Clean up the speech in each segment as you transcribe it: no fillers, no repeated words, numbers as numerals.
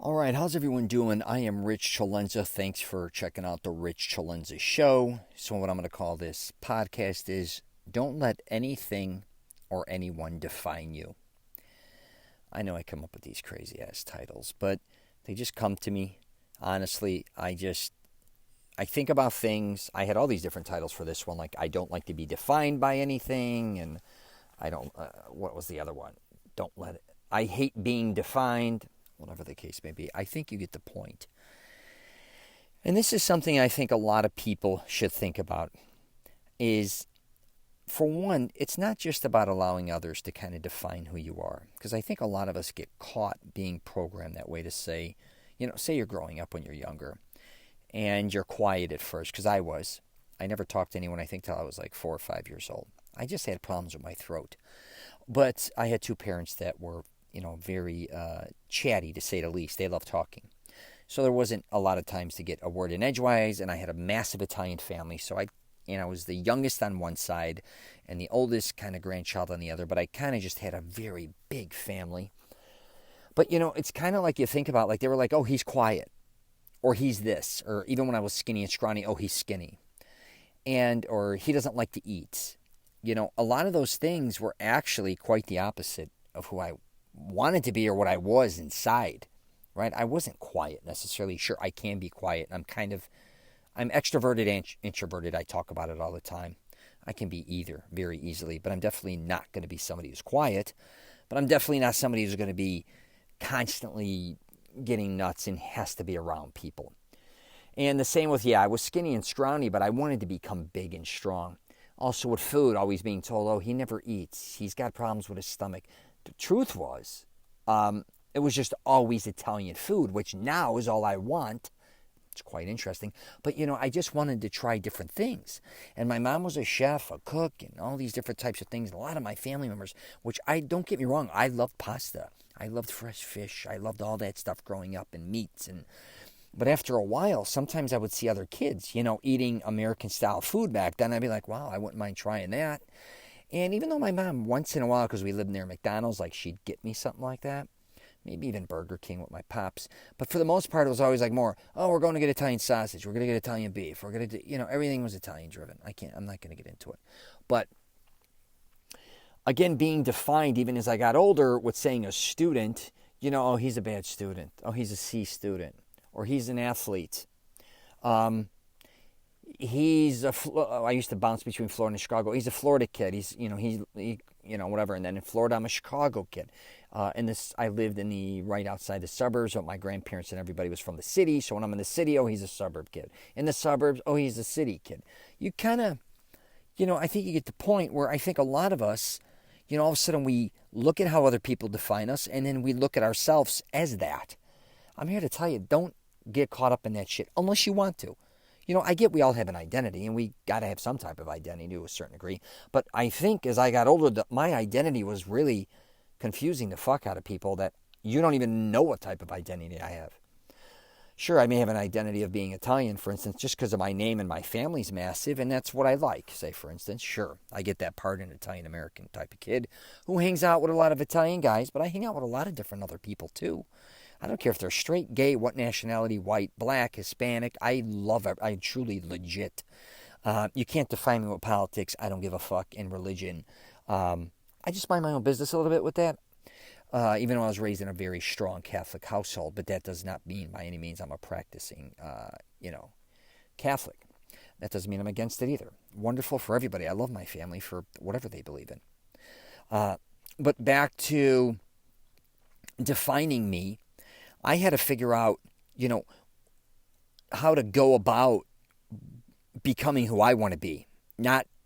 All right, how's everyone doing? I am Rich CELENZA. Thanks for checking out the Rich CELENZA Show. So, what I'm going to call this podcast is Don't Let Anything or Anyone Define You. I know I come up with these crazy ass titles, but they just come to me. Honestly, I think about things. I had all these different titles for this one, like I don't like to be defined by anything, and I don't, what was the other one? Don't let it, I hate being defined. Whatever the case may be, I think you get the point. And this is something I think a lot of people should think about is, for one, it's not just about allowing others to kind of define who you are. Because I think a lot of us get caught being programmed that way to say, say you're growing up when you're younger and you're quiet at first, because I was. I never talked to anyone, I think, till I was like 4 or 5 years old. I just had problems with my throat. But I had two parents that were very chatty, to say the least. They loved talking. So there wasn't a lot of times to get a word in edgewise, and I had a massive Italian family. So I was the youngest on one side and the oldest kind of grandchild on the other, but I kind of just had a very big family. But, it's kind of like you think about, like they were like, oh, he's quiet, or he's this, or even when I was skinny and scrawny, oh, he's skinny, or he doesn't like to eat. A lot of those things were actually quite the opposite of who I wanted to be or what I was inside, right? I wasn't quiet necessarily. Sure, I can be quiet. I'm extroverted and introverted. I talk about it all the time. I can be either very easily, but I'm definitely not going to be somebody who's quiet, but I'm definitely not somebody who's going to be constantly getting nuts and has to be around people. And the same with, I was skinny and scrawny, but I wanted to become big and strong. Also with food, always being told, oh, he never eats. He's got problems with his stomach. The truth was, it was just always Italian food, which now is all I want. It's quite interesting. But, I just wanted to try different things. And my mom was a chef, a cook, and all these different types of things. A lot of my family members, which don't get me wrong, I loved pasta. I loved fresh fish. I loved all that stuff growing up, and meats. But after a while, sometimes I would see other kids, eating American-style food back then. I'd be like, wow, I wouldn't mind trying that. And even though my mom, once in a while, because we lived near McDonald's, like she'd get me something like that, maybe even Burger King with my pops. But for the most part, it was always like more, oh, we're going to get Italian sausage. We're going to get Italian beef. We're going to, everything was Italian driven. I'm not going to get into it. But again, being defined, even as I got older, with saying a student, oh, he's a bad student. Oh, he's a C student. Or he's an athlete. I used to bounce between Florida and Chicago. He's a Florida kid. He's whatever. And then in Florida, I'm a Chicago kid. I lived in the right outside the suburbs, but my grandparents and everybody was from the city. So when I'm in the city, oh, he's a suburb kid. In the suburbs, oh, he's a city kid. You kind of, I think you get the point where I think a lot of us, all of a sudden we look at how other people define us, and then we look at ourselves as that. I'm here to tell you, don't get caught up in that shit unless you want to. I get we all have an identity, and we got to have some type of identity to a certain degree. But I think as I got older, my identity was really confusing the fuck out of people that you don't even know what type of identity I have. Sure, I may have an identity of being Italian, for instance, just because of my name and my family's massive, and that's what I like, say, for instance. Sure, I get that part, an Italian-American type of kid who hangs out with a lot of Italian guys, but I hang out with a lot of different other people, too. I don't care if they're straight, gay, what nationality, white, black, Hispanic. I love it. I'm truly legit. You can't define me with politics. I don't give a fuck. In religion. I just mind my own business a little bit with that. Even though I was raised in a very strong Catholic household. But that does not mean by any means I'm a practicing, Catholic. That doesn't mean I'm against it either. Wonderful for everybody. I love my family for whatever they believe in. But back to defining me. I had to figure out, how to go about becoming who I want to be.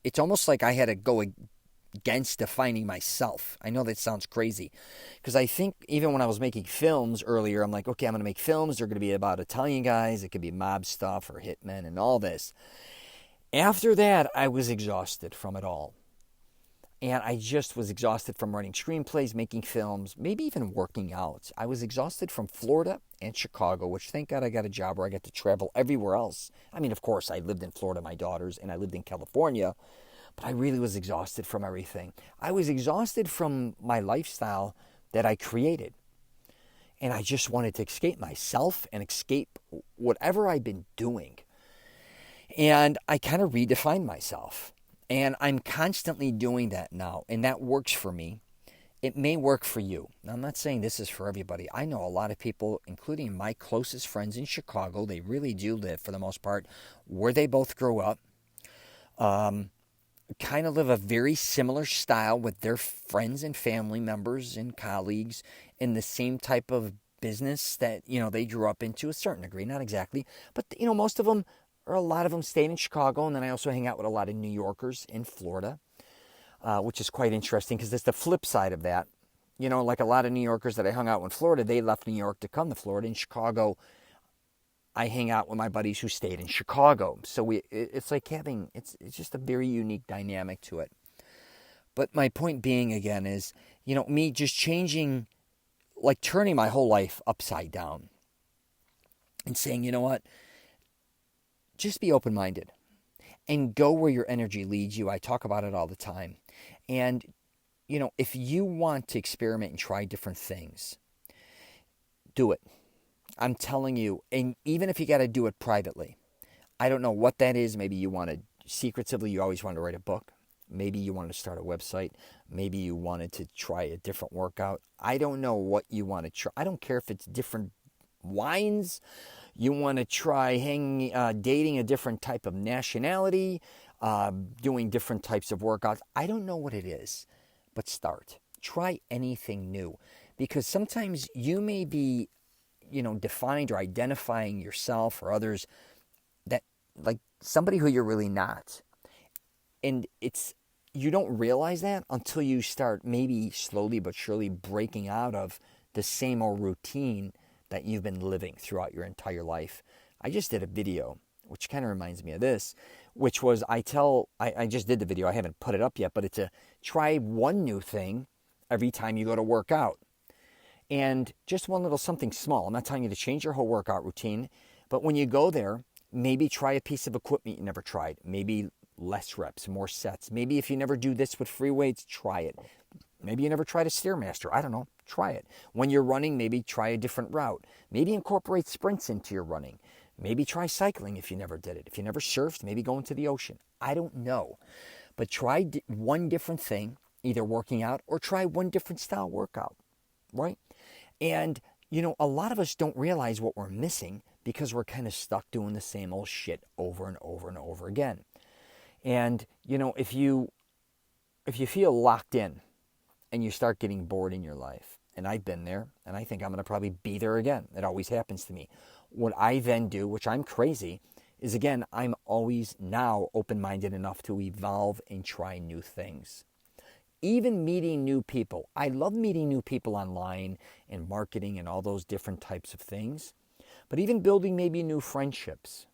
It's almost like I had to go against defining myself. I know that sounds crazy, because I think even when I was making films earlier, I'm like, okay, I'm going to make films. They're going to be about Italian guys. It could be mob stuff or hitmen and all this. After that, I was exhausted from it all. And I just was exhausted from writing screenplays, making films, maybe even working out. I was exhausted from Florida and Chicago, which thank God I got a job where I got to travel everywhere else. I mean, of course, I lived in Florida, my daughters, and I lived in California. But I really was exhausted from everything. I was exhausted from my lifestyle that I created. And I just wanted to escape myself and escape whatever I've been doing. And I kind of redefined myself. And I'm constantly doing that now. And that works for me. It may work for you. Now, I'm not saying this is for everybody. I know a lot of people, including my closest friends in Chicago, they really do live, for the most part, where they both grew up. Kind of live a very similar style with their friends and family members and colleagues in the same type of business that, they grew up into, a certain degree, not exactly, but most of them, or a lot of them, stayed in Chicago. And then I also hang out with a lot of New Yorkers in Florida, which is quite interesting because it's the flip side of that. Like a lot of New Yorkers that I hung out with in Florida, they left New York to come to Florida. In Chicago, I hang out with my buddies who stayed in Chicago. So it's like it's just a very unique dynamic to it. But my point being, again, is, me just changing, like turning my whole life upside down and saying, you know what, just be open-minded and go where your energy leads you. I talk about it all the time. And, if you want to experiment and try different things, do it. I'm telling you, and even if you got to do it privately, I don't know what that is. Maybe you want to, secretively, you always wanted to write a book. Maybe you wanted to start a website. Maybe you wanted to try a different workout. I don't know what you want to try. I don't care if it's different wines. You want to try dating a different type of nationality, doing different types of workouts. I don't know what it is, but start. Try anything new, because sometimes you may be, defined or identifying yourself or others that like somebody who you're really not. And you don't realize that until you start maybe slowly but surely breaking out of the same old routine that you've been living throughout your entire life. I just did a video, which kind of reminds me of this, which was I just did the video. I haven't put it up yet, but it's a try one new thing every time you go to work out. And just one little something small. I'm not telling you to change your whole workout routine, but when you go there, maybe try a piece of equipment you never tried. Maybe less reps, more sets. Maybe if you never do this with free weights, try it. Maybe you never tried a Stairmaster. I don't know. Try it. When you're running, maybe try a different route. Maybe incorporate sprints into your running. Maybe try cycling if you never did it. If you never surfed, maybe go into the ocean. I don't know. But try one different thing, either working out or try one different style workout, right? And, a lot of us don't realize what we're missing because we're kind of stuck doing the same old shit over and over and over again. And, if you feel locked in and you start getting bored in your life, and I've been there, and I think I'm going to probably be there again. It always happens to me. What I then do, which I'm crazy, is again, I'm always now open-minded enough to evolve and try new things. Even meeting new people. I love meeting new people online and marketing and all those different types of things. But even building maybe new friendships.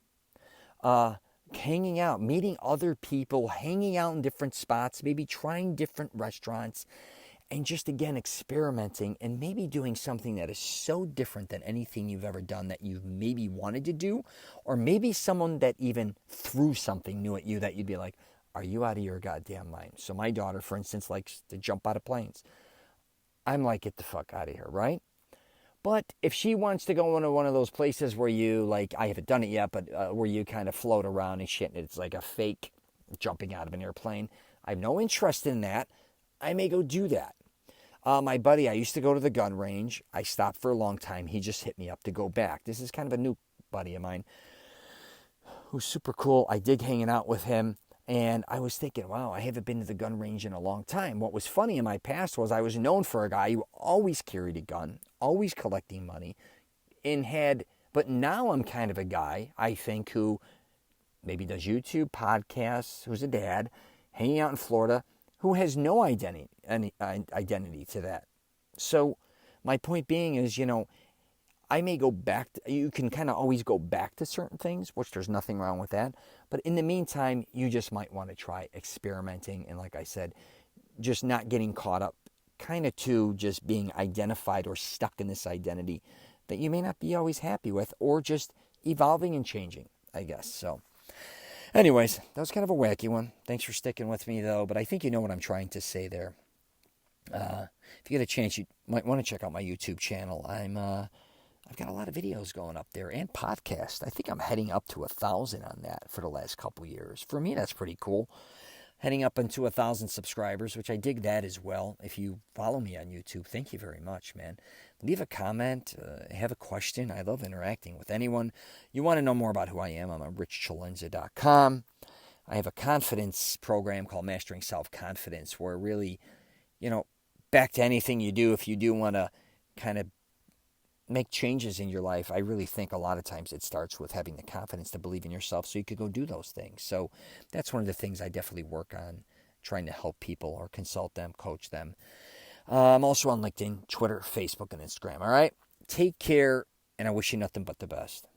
Hanging out, meeting other people, hanging out in different spots, maybe trying different restaurants, and just again experimenting and maybe doing something that is so different than anything you've ever done that you maybe wanted to do, or maybe someone that even threw something new at you that you'd be like, are you out of your goddamn mind? So my daughter, for instance, likes to jump out of planes. I'm like, get the fuck out of here, right? But if she wants to go into one of those places where you, like, I haven't done it yet, but where you kind of float around and shit, and it's like a fake jumping out of an airplane, I have no interest in that. I may go do that. My buddy, I used to go to the gun range. I stopped for a long time. He just hit me up to go back. This is kind of a new buddy of mine who's super cool. I dig hanging out with him. And I was thinking, wow, I haven't been to the gun range in a long time. What was funny in my past was I was known for a guy who always carried a gun, always collecting money, but now I'm kind of a guy, I think, who maybe does YouTube, podcasts, who's a dad, hanging out in Florida, who has no identity to that. So my point being is, I may go back. You can kind of always go back to certain things, which there's nothing wrong with that. But in the meantime, you just might want to try experimenting. And like I said, just not getting caught up kind of to just being identified or stuck in this identity that you may not be always happy with, or just evolving and changing, I guess. So anyways, that was kind of a wacky one. Thanks for sticking with me, though. But I think you know what I'm trying to say there. If you get a chance, you might want to check out my YouTube channel. I've got a lot of videos going up there and podcasts. I think I'm heading up to 1,000 on that for the last couple years. For me, that's pretty cool. Heading up into 1,000 subscribers, which I dig that as well. If you follow me on YouTube, thank you very much, man. Leave a comment, have a question. I love interacting with anyone. You want to know more about who I am, I'm at richcelenza.com. I have a confidence program called Mastering Self-Confidence, where really, back to anything you do, if you do want to kind of make changes in your life, I really think a lot of times it starts with having the confidence to believe in yourself so you could go do those things. So that's one of the things I definitely work on, trying to help people or consult them, coach them. I'm also on LinkedIn, Twitter, Facebook, and Instagram. All right? Take care, and I wish you nothing but the best.